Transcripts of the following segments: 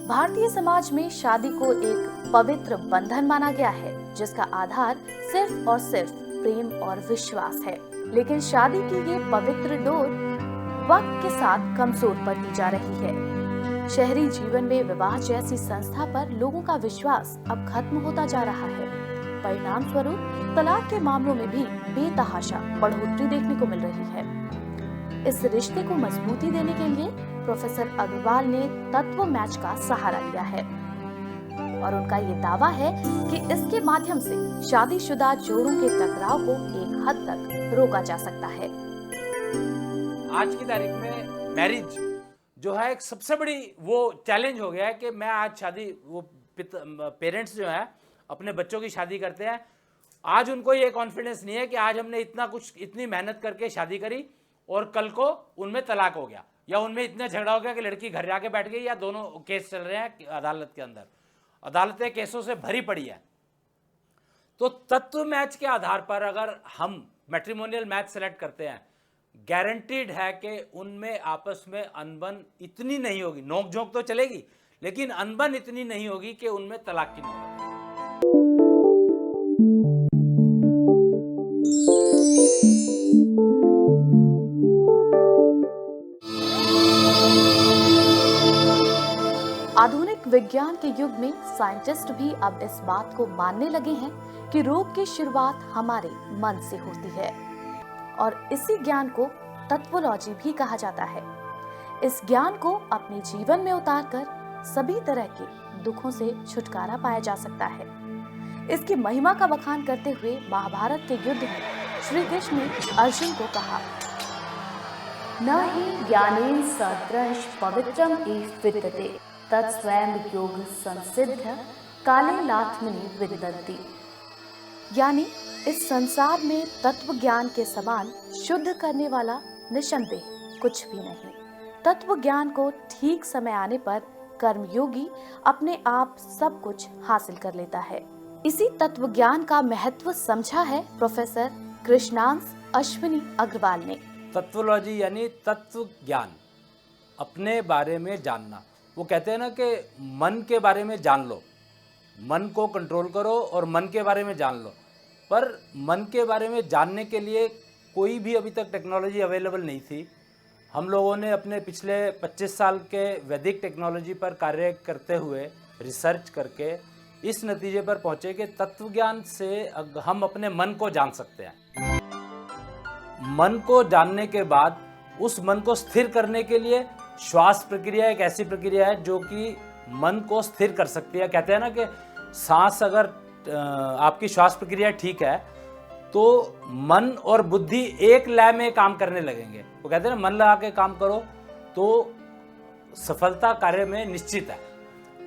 भारतीय समाज में शादी को एक पवित्र बंधन माना गया है, जिसका आधार सिर्फ और सिर्फ प्रेम और विश्वास है। लेकिन शादी की ये पवित्र डोर वक्त के साथ कमजोर पड़ती जा रही है। शहरी जीवन में विवाह जैसी संस्था पर लोगों का विश्वास अब खत्म होता जा रहा है। परिणाम स्वरूप तलाक के मामलों में भी बेतहाशा बढ़ोतरी देखने को मिल रही है। इस रिश्ते को मजबूती देने के लिए प्रोफेसर अग्रवाल ने तत्व मैच का सहारा लिया है और उनका ये दावा है कि इसके माध्यम से शादीशुदा जोड़ों के टकराव को एक हद तक रोका जा सकता है। आज की तारीख में मैरिज जो है एक सबसे बड़ी वो चैलेंज हो गया है कि मैं आज शादी वो पेरेंट्स जो है अपने बच्चों की शादी करते हैं। आज उनको ये कॉन्फिडेंस नहीं है कि आज हमने इतनी मेहनत करके शादी करी और कल को उनमें तलाक हो गया या उनमें इतना झगड़ा हो गया कि लड़की घर जाके बैठ गई या दोनों केस चल रहे हैं अदालत के अंदर। अदालतें केसों से भरी पड़ी है। तो तत्व मैच के आधार पर अगर हम मैट्रिमोनियल मैच सेलेक्ट करते हैं, गारंटीड है कि उनमें आपस में अनबन इतनी नहीं होगी। नोक-झोंक तो चलेगी, लेकिन अनबन इतनी नहीं होगी कि उनमें तलाक की नौबत। आधुनिक विज्ञान के युग में साइंटिस्ट भी अब इस बात को मानने लगे हैं कि रोग की शुरुआत हमारे मन से होती है और इसी ज्ञान को तत्वोलॉजी भी कहा जाता है। इस ज्ञान को अपने जीवन में उतारकर सभी तरह के दुखों से छुटकारा पाया जा सकता है। इसकी महिमा का बखान करते हुए महाभारत के युद्ध में श्री कृष्ण ने अर्जुन को कहा, न हि ज्ञानेन सदृश पवित्रम एव विद्यते तत्स्वयं योग संसिद्ध काले लात्मनि विदन्ति। यानी इस संसार में तत्व ज्ञान के समान शुद्ध करने वाला निसंदेह कुछ भी नहीं। तत्व ज्ञान को ठीक समय आने पर कर्मयोगी अपने आप सब कुछ हासिल कर लेता है। इसी तत्व ज्ञान का महत्व समझा है प्रोफेसर कृष्णांश अश्विनी अग्रवाल ने। तत्वोलॉजी यानी तत्व ज्ञान, अपने बारे में जानना। वो कहते हैं ना कि मन के बारे में जान लो, मन को कंट्रोल करो और मन के बारे में जान लो। पर मन के बारे में जानने के लिए कोई भी अभी तक टेक्नोलॉजी अवेलेबल नहीं थी। हम लोगों ने अपने पिछले 25 साल के वैदिक टेक्नोलॉजी पर कार्य करते हुए रिसर्च करके इस नतीजे पर पहुँचे कि तत्व ज्ञान से हम अपने मन को जान सकते हैं। मन को जानने के बाद उस मन को स्थिर करने के लिए श्वास प्रक्रिया एक ऐसी प्रक्रिया है जो कि मन को स्थिर कर सकती है। कहते हैं ना कि सांस अगर आपकी श्वास प्रक्रिया ठीक है तो मन और बुद्धि एक लय में काम करने लगेंगे। वो कहते हैं ना, मन लगा के काम करो तो सफलता कार्य में निश्चित है।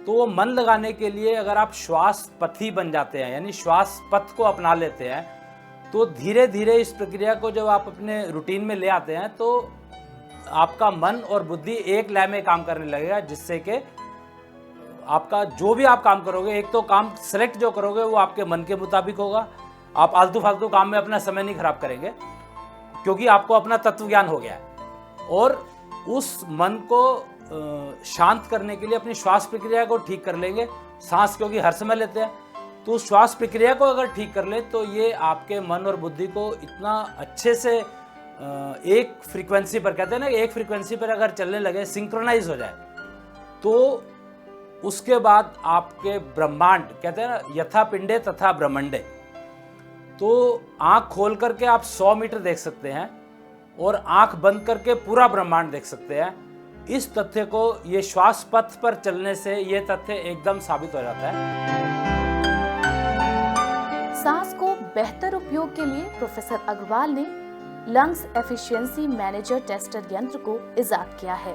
तो वो मन लगाने के लिए अगर आप श्वास पथी बन जाते हैं, यानी श्वास पथ को अपना लेते हैं, तो धीरे धीरे इस प्रक्रिया को जब आप अपने रूटीन में ले आते हैं तो आपका मन और बुद्धि एक लय में काम करने लगेगा, जिससे कि आपका जो भी आप काम करोगे, एक तो काम सेलेक्ट जो करोगे वो आपके मन के मुताबिक होगा। आप आलतू फालतू काम में अपना समय नहीं खराब करेंगे क्योंकि आपको अपना तत्व ज्ञान हो गया है। और उस मन को शांत करने के लिए अपनी श्वास प्रक्रिया को ठीक कर लेंगे। सांस क्योंकि हर समय लेते हैं, तो श्वास प्रक्रिया को अगर ठीक कर ले तो ये आपके मन और बुद्धि को इतना अच्छे से एक फ्रीक्वेंसी पर, कहते हैं ना, एक फ्रीक्वेंसी पर अगर चलने लगे, सिंक्रोनाइज हो जाए, तो उसके बाद आपके ब्रह्मांड, कहते हैं ना, यथा पिंडे तथा ब्रह्मंडे, तो आंख खोल करके आप 100 मीटर देख सकते हैं और आंख बंद करके पूरा ब्रह्मांड देख सकते हैं। इस तथ्य को ये श्वास पथ पर चलने से ये तथ्य एकदम साबित हो जाता है। सांस को बेहतर उपयोग के लिए प्रोफेसर अग्रवाल ने लंग्स एफिशिएंसी मैनेजर टेस्टर यंत्र को इजाद किया है।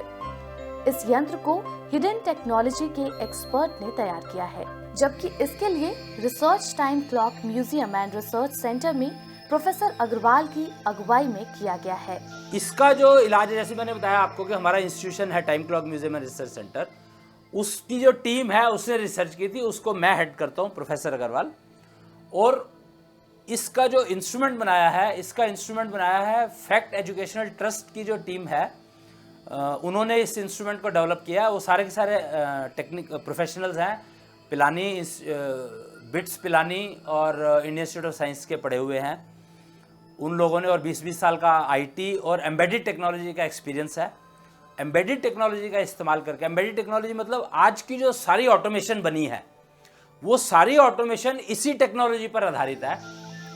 इस यंत्र को हिडन टेक्नोलॉजी के एक्सपर्ट ने तैयार किया है, जबकि इसके लिए research time clock museum and research centre में प्रोफेसर अग्रवाल की अगुवाई में किया गया है। इसका जो इलाज है, जैसे मैंने बताया आपको कि हमारा इंस्टीट्यूशन है time clock museum and research centre, उसकी जो टीम है उसने रिसर्च की थी, उसको मैं हेड करता हूँ, प्रोफेसर अग्रवाल। और इसका जो इंस्ट्रूमेंट बनाया है, इसका इंस्ट्रूमेंट बनाया है फैक्ट एजुकेशनल ट्रस्ट की जो टीम है, उन्होंने इस इंस्ट्रूमेंट को डेवलप किया। वो सारे के सारे टेक्निक प्रोफेशनल्स हैं, पिलानी बिट्स पिलानी और इंडियन इंस्टीट्यूट ऑफ साइंस के पढ़े हुए हैं उन लोगों ने, और 20-20 साल का आईटी और एम्बेडेड टेक्नोलॉजी का एक्सपीरियंस है। एम्बेडेड टेक्नोलॉजी का इस्तेमाल करके, एम्बेडेड टेक्नोलॉजी मतलब आज की जो सारी ऑटोमेशन बनी है वो सारी ऑटोमेशन इसी टेक्नोलॉजी पर आधारित है।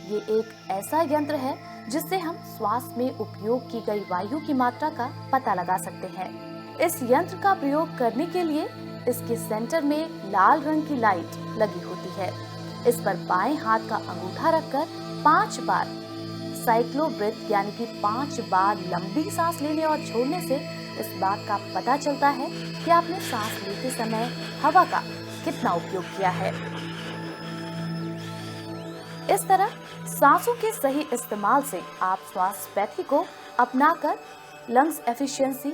ये एक ऐसा यंत्र है जिससे हम श्वास में उपयोग की गई वायु की मात्रा का पता लगा सकते हैं। इस यंत्र का प्रयोग करने के लिए इसके सेंटर में लाल रंग की लाइट लगी होती है। इस पर बाएं हाथ का अंगूठा रखकर 5 बार साइक्लो ब्रेथ यानी कि 5 बार लंबी सांस लेने और छोड़ने से इस बात का पता चलता है कि आपने सांस लेते समय हवा का कितना उपयोग किया है। इस तरह सांसों के सही इस्तेमाल से आप श्वासपैथी को अपनाकर lungs efficiency,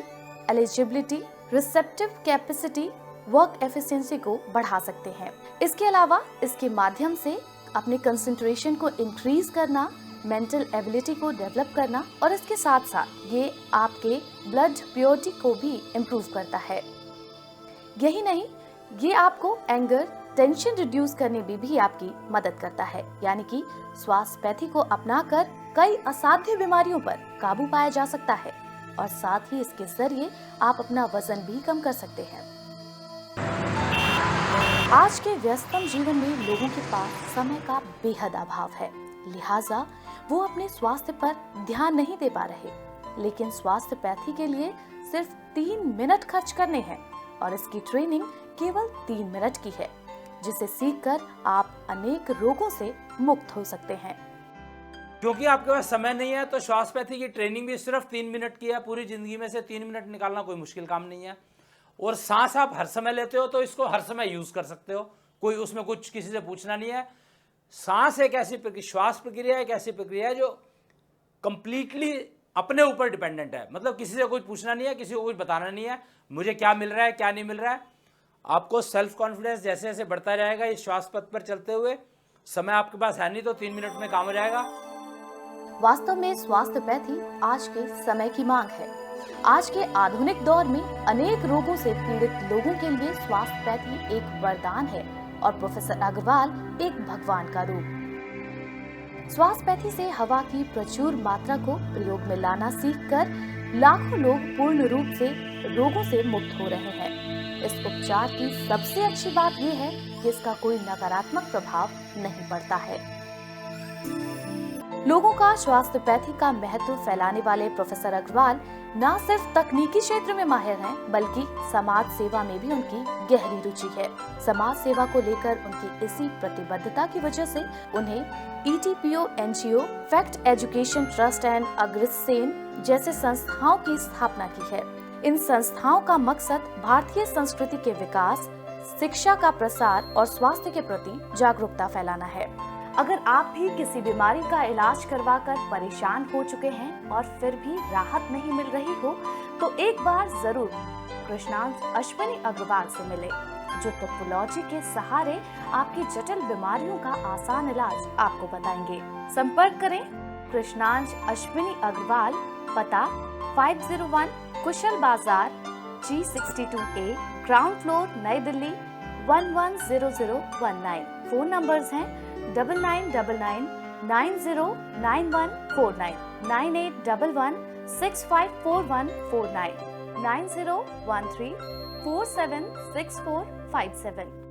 eligibility, receptive capacity, work efficiency को बढ़ा सकते हैं। इसके अलावा इसके माध्यम से अपने कंसंट्रेशन को इंक्रीज करना, मेंटल एबिलिटी को डेवलप करना और इसके साथ साथ ये आपके ब्लड प्योरिटी को भी इम्प्रूव करता है। यही नहीं, ये आपको एंगर, टेंशन रिड्यूस करने में भी आपकी मदद करता है। यानी कि श्वासपैथी को अपनाकर कई असाध्य बीमारियों पर काबू पाया जा सकता है और साथ ही इसके जरिए आप अपना वजन भी कम कर सकते हैं। आज के व्यस्तम जीवन में लोगों के पास समय का बेहद अभाव है, लिहाजा वो अपने स्वास्थ्य पर ध्यान नहीं दे पा रहे। लेकिन स्वास्थ्यपैथी के लिए सिर्फ 3 मिनट खर्च करने हैं और इसकी ट्रेनिंग केवल 3 मिनट की है, जिसे सीखकर आप अनेक रोगों से मुक्त हो सकते हैं। क्योंकि आपके पास समय नहीं है तो श्वासपैथी की ट्रेनिंग भी सिर्फ 3 मिनट की है। पूरी जिंदगी में से 3 मिनट निकालना कोई मुश्किल काम नहीं है। और सांस आप हर समय लेते हो तो इसको हर समय यूज कर सकते हो, कोई उसमें कुछ किसी से पूछना नहीं है। सांस एक ऐसी श्वास प्रक्रिया एक ऐसी प्रक्रिया है जो कंप्लीटली अपने ऊपर डिपेंडेंट है। मतलब किसी से कुछ पूछना नहीं है, किसी को कुछ बताना नहीं है मुझे क्या मिल रहा है क्या नहीं मिल रहा है। आपको सेल्फ कॉन्फिडेंस जैसे जैसे बढ़ता जाएगा इस श्वास पथ पर चलते हुए, समय आपके पास है नहीं तो 3 मिनट में काम हो जाएगा। वास्तव में स्वास्थ्यपैथी आज के समय की मांग है। आज के आधुनिक दौर में अनेक रोगों से पीड़ित लोगों के लिए स्वास्थ्यपैथी एक वरदान है और प्रोफेसर अग्रवाल एक भगवान का रूप। स्वास्थ्यपैथी से हवा की प्रचुर मात्रा को प्रयोग में लाना सीखकर लाखों लोग पूर्ण रूप से रोगों से मुक्त हो रहे हैं। इस उपचार की सबसे अच्छी बात यह है कि इसका कोई नकारात्मक प्रभाव नहीं पड़ता है। लोगों का स्वास्थ्यपैथी का महत्व फैलाने वाले प्रोफेसर अग्रवाल न सिर्फ तकनीकी क्षेत्र में माहिर हैं, बल्कि समाज सेवा में भी उनकी गहरी रुचि है। समाज सेवा को लेकर उनकी इसी प्रतिबद्धता की वजह से उन्हें ETPO NGO, fact education trust and Agrasen जैसे संस्थाओं की स्थापना की है। इन संस्थाओं का मकसद भारतीय संस्कृति के विकास, शिक्षा का प्रसार और स्वास्थ्य के प्रति जागरूकता फैलाना है। अगर आप भी किसी बीमारी का इलाज करवाकर परेशान हो चुके हैं और फिर भी राहत नहीं मिल रही हो, तो एक बार जरूर कृष्णांश अश्विनी अग्रवाल से मिले, जो टोपोलॉजी के सहारे आपकी जटिल बीमारियों का आसान इलाज आपको बताएंगे। संपर्क करें कृष्णांश अश्विनी अग्रवाल, पता 501 कुशल बाजार, G62A, ग्राउंड फ्लोर, नई दिल्ली 110019। फोन नंबर्स हैं 9999 909149, 9811654149, 9013476457।